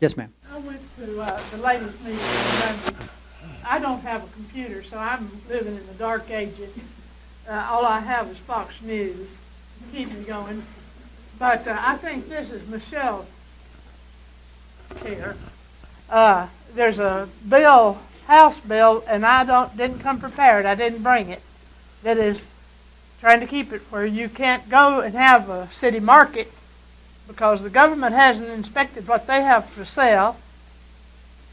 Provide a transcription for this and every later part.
Yes, ma'am. I went to the ladies' meeting on Monday. I don't have a computer, so I'm living in the dark ages. All I have is Fox News to keep me going. But I think this is Michelle here. There's a bill, House bill, and I didn't come prepared. I didn't bring it. That is trying to keep it where you can't go and have a city market because the government hasn't inspected what they have for sale,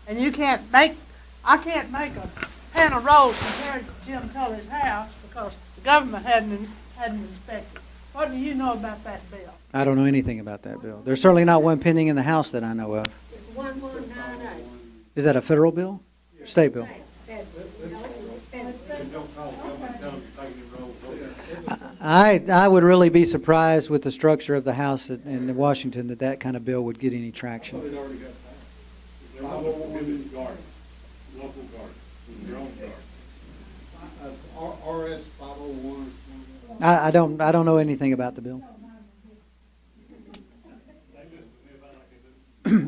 and I can't make a pan of rolls compared to Jim Tully's house because the government hadn't inspected. What do you know about that bill? I don't know anything about that bill. There's certainly not one pending in the House that I know of. It's 1198. Is that a federal bill? State bill? I would really be surprised with the structure of the House in Washington that kind of bill would get any traction. It already got passed. They're prohibited gardens, local gardens, their own gardens. RS 501. I don't know anything about the bill.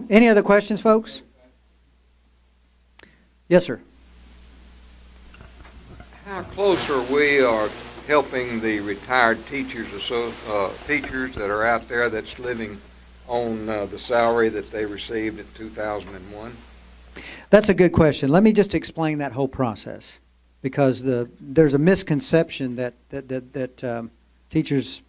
Any other questions, folks? Yes, sir. How close are we helping the retired teachers teachers that are out there that's living on the salary that they received in 2001? That's a good question. Let me just explain that whole process, because there's a misconception that teachers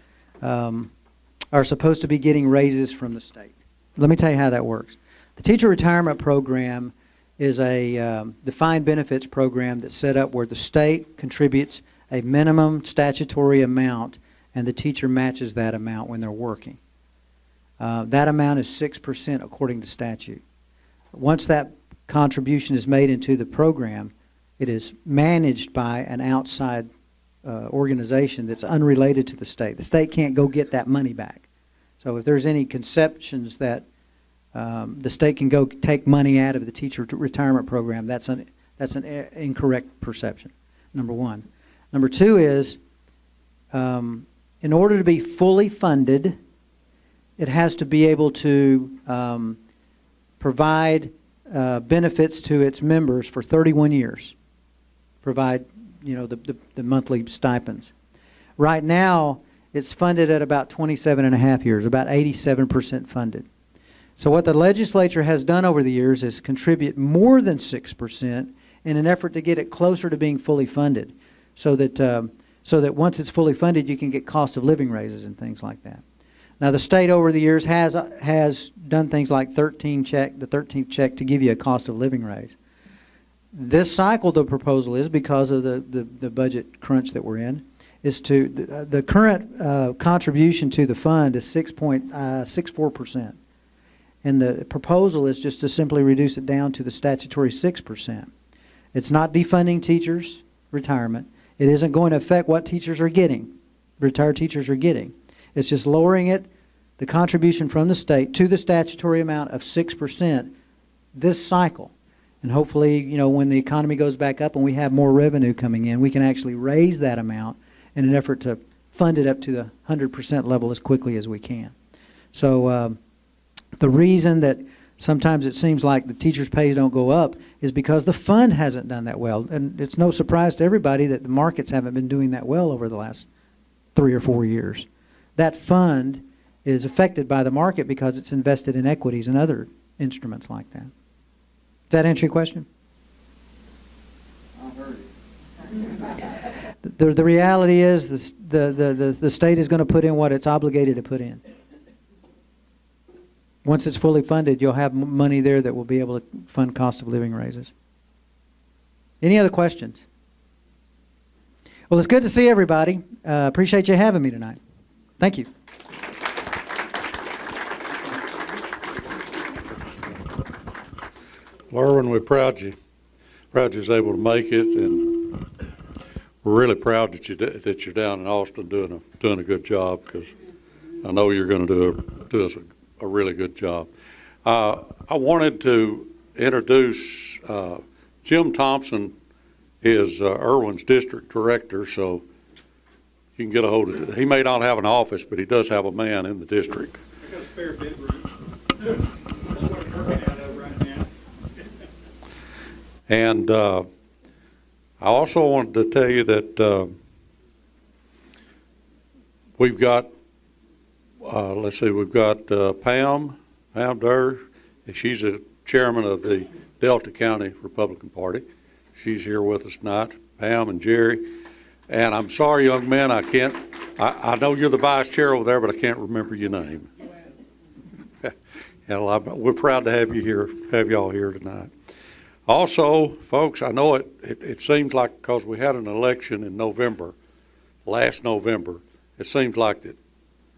are supposed to be getting raises from the state. Let me tell you how that works. The teacher retirement program is a defined benefits program that's set up where the state contributes a minimum statutory amount and the teacher matches that amount when they're working. That amount is 6% according to statute. Once that contribution is made into the program, it is managed by an outside organization that's unrelated to the state. The state can't go get that money back. So if there's any conceptions that the state can go take money out of the teacher retirement program, that's an incorrect perception, number one. Number two is, in order to be fully funded, it has to be able to provide benefits to its members for 31 years, provide the monthly stipends. Right now, it's funded at about 27 and a half years, about 87% funded. So what the legislature has done over the years is contribute more than 6% in an effort to get it closer to being fully funded, so that once it's fully funded, you can get cost of living raises and things like that. Now, the state over the years has done things like the 13th check to give you a cost of living raise. This cycle, the proposal is, because of the budget crunch that we're in, is the current contribution to the fund is 6.64%. And the proposal is just to simply reduce it down to the statutory 6%. It's not defunding teachers' retirement. It isn't going to affect what teachers are getting, retired teachers are getting. It's just lowering it, the contribution from the state, to the statutory amount of 6% this cycle. And hopefully, when the economy goes back up and we have more revenue coming in, we can actually raise that amount in an effort to fund it up to the 100% level as quickly as we can. So the reason that sometimes it seems like the teachers' pays don't go up is because the fund hasn't done that well. And it's no surprise to everybody that the markets haven't been doing that well over the last 3 or 4 years. That fund is affected by the market because it's invested in equities and other instruments like that. Does that answer your question? I heard it. The reality is the state is going to put in what it's obligated to put in. Once it's fully funded, you'll have money there that will be able to fund cost of living raises. Any other questions? Well, it's good to see everybody. Appreciate you having me tonight. Thank you. Well, Erwin, we're proud you was able to make it, and we're really proud that you're down in Austin doing a good job, because I know you're going to do us a really good job. I wanted to introduce Jim Thompson is Erwin's district director, so you can get a hold of it. He may not have an office, but he does have a man in the district. I got a spare bedroom. That's what it hurt me out of. And I also wanted to tell you that we've got, we've got Pam Derr, and she's the chairman of the Delta County Republican Party. She's here with us tonight, Pam and Jerry. And I'm sorry, young man, I know you're the vice chair over there, but I can't remember your name. We're proud to have you here, have y'all here tonight. Also, folks, I know it seems like because we had an election in November, last November, it seems like that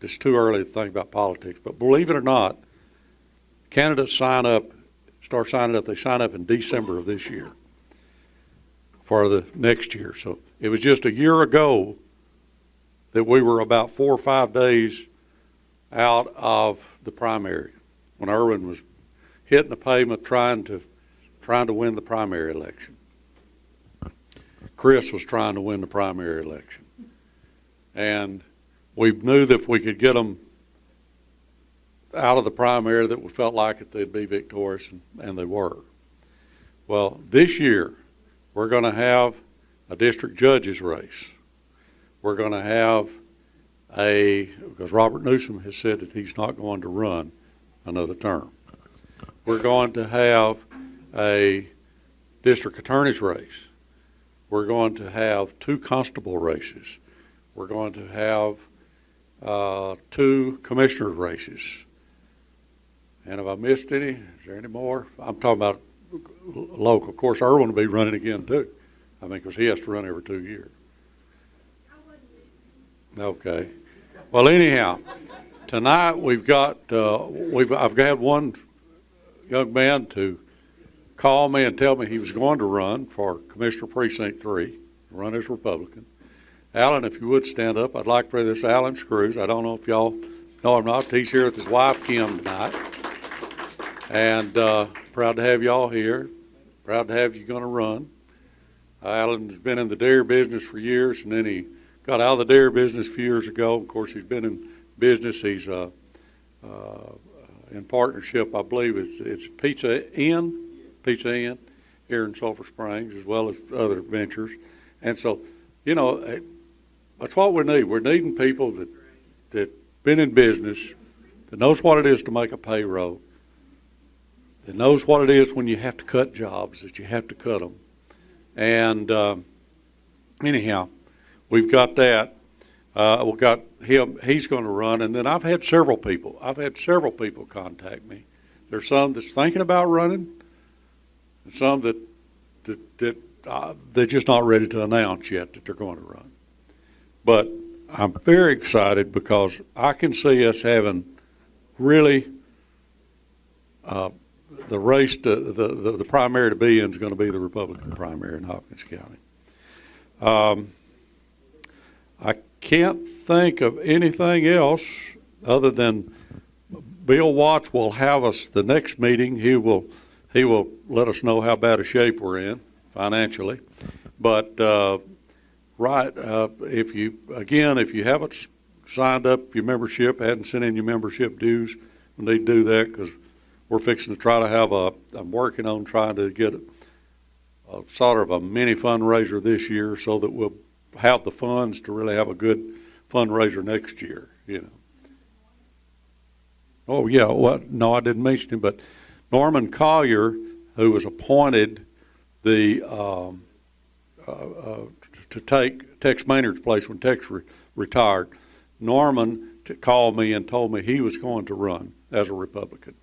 it's too early to think about politics. But believe it or not, candidates start signing up. They sign up in December of this year for the next year. So it was just a year ago that we were about 4 or 5 days out of the primary when Erwin was hitting the pavement trying to win the primary election. Chris was trying to win the primary election. And we knew that if we could get them out of the primary that we felt like it, they'd be victorious, and they were. Well, this year, we're going to have a district judge's race. We're going to have because Robert Newsom has said that he's not going to run another term. We're going to have a district attorney's race. We're going to have 2 constable races. We're going to have 2 commissioner races. And have I missed any? Is there any more? I'm talking about local. Of course, Erwin will be running again too. I mean, because he has to run every 2 years. Okay. Well, anyhow, tonight we've got I've had one young man to call me and tell me he was going to run for Commissioner Precinct 3, run as Republican. Alan, if you would stand up, I'd like for this Alan Screws. I don't know if y'all know him or not. He's here with his wife, Kim, tonight. And proud to have y'all here. Proud to have you going to run. Alan's been in the dairy business for years, and then he got out of the dairy business a few years ago. Of course, he's been in business. He's in partnership, I believe it's Pizza Inn here in Sulphur Springs, as well as other ventures. And so, you know, that's what we need. We're needing people that been in business, that knows what it is to make a payroll, that knows what it is when you have to cut jobs, that you have to cut them. And anyhow, we've got that. We've got him. He's going to run. And then I've had several people contact me. There's some that's thinking about running, and some that they're just not ready to announce yet that they're going to run. But I'm very excited because I can see us having really the race to the primary to be in is going to be the Republican primary in Hopkins County. I can't think of anything else other than Bill Watts will have us the next meeting. He will let us know how bad a shape we're in financially. But if you haven't signed up your membership, hadn't sent in your membership dues, we need to do that because we're fixing to try to have I'm working on trying to get a sort of a mini fundraiser this year so that we'll have the funds to really have a good fundraiser next year, you know. Oh, yeah, no, I didn't mention him, but Norman Collier, who was appointed to take Tex Maynard's place when Tex retired, Norman called me and told me he was going to run as a Republican.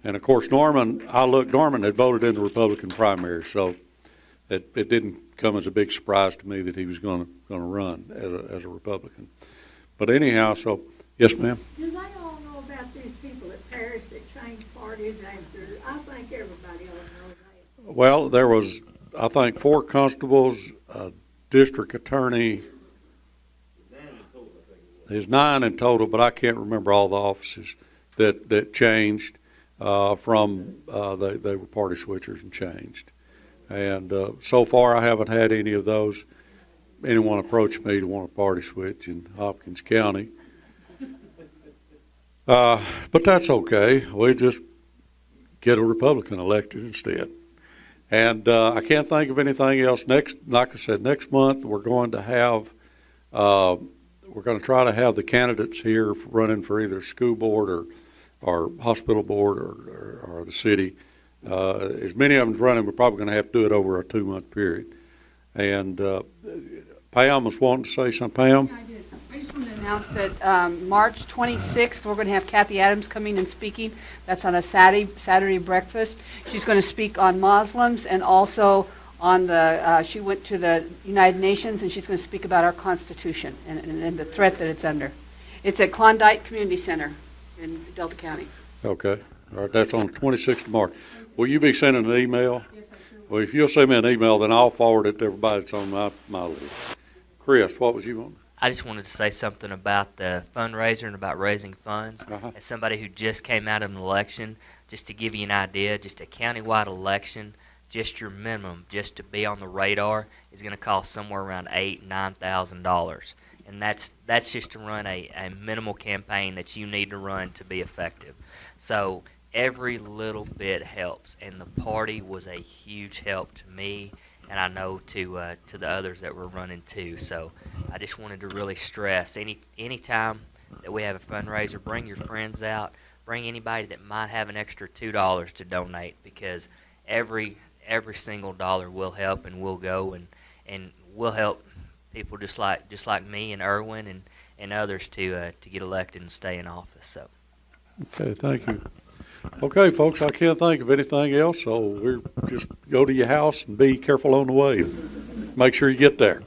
And of course, Norman had voted in the Republican primary, so it didn't come as a big surprise to me that he was going to run as a Republican. But anyhow, so yes, ma'am. Do they all know about these people at Paris that change parties after? I think everybody ought to know that. Well, there was, I think, 4 constables, a district attorney. There's 9 in total, but I can't remember all the offices that changed from they were party switchers and changed. And so far, I haven't had any of those. Anyone approach me to want a party switch in Hopkins County. But that's okay. We just get a Republican elected instead. And I can't think of anything else. Like I said, next month we're going to have, we're going to try to have the candidates here running for either school board or hospital board or the city. As many of them's running, we're probably going to have to do it over a 2-month period. And Pam was wanting to say something. Pam? Yeah, I did. I just wanted to announce that March 26th, we're going to have Kathy Adams coming and speaking. That's on a Saturday breakfast. She's going to speak on Muslims and also on the, she went to the United Nations and she's going to speak about our Constitution and the threat that it's under. It's at Klondike Community Center in Delta County. Okay. All right, that's on the 26th of March. Will you be sending an email? Yes, I sure will. Well, if you'll send me an email, then I'll forward it to everybody that's on my list. Chris, what was you wanting? I just wanted to say something about the fundraiser and about raising funds. Uh-huh. As somebody who just came out of an election, just to give you an idea, just a countywide election, just your minimum, just to be on the radar, is going to cost somewhere around $8,000–9,000, and that's just to run a minimal campaign that you need to run to be effective. So every little bit helps, and the party was a huge help to me. And I know to the others that were running too. So I just wanted to really stress, any time that we have a fundraiser, bring your friends out, bring anybody that might have an extra $2 to donate, because every single dollar will help and will go and will help people just like me and Erwin and others to get elected and stay in office. So. Okay, thank you. Okay, folks, I can't think of anything else, so we're just go to your house and be careful on the way. Make sure you get there.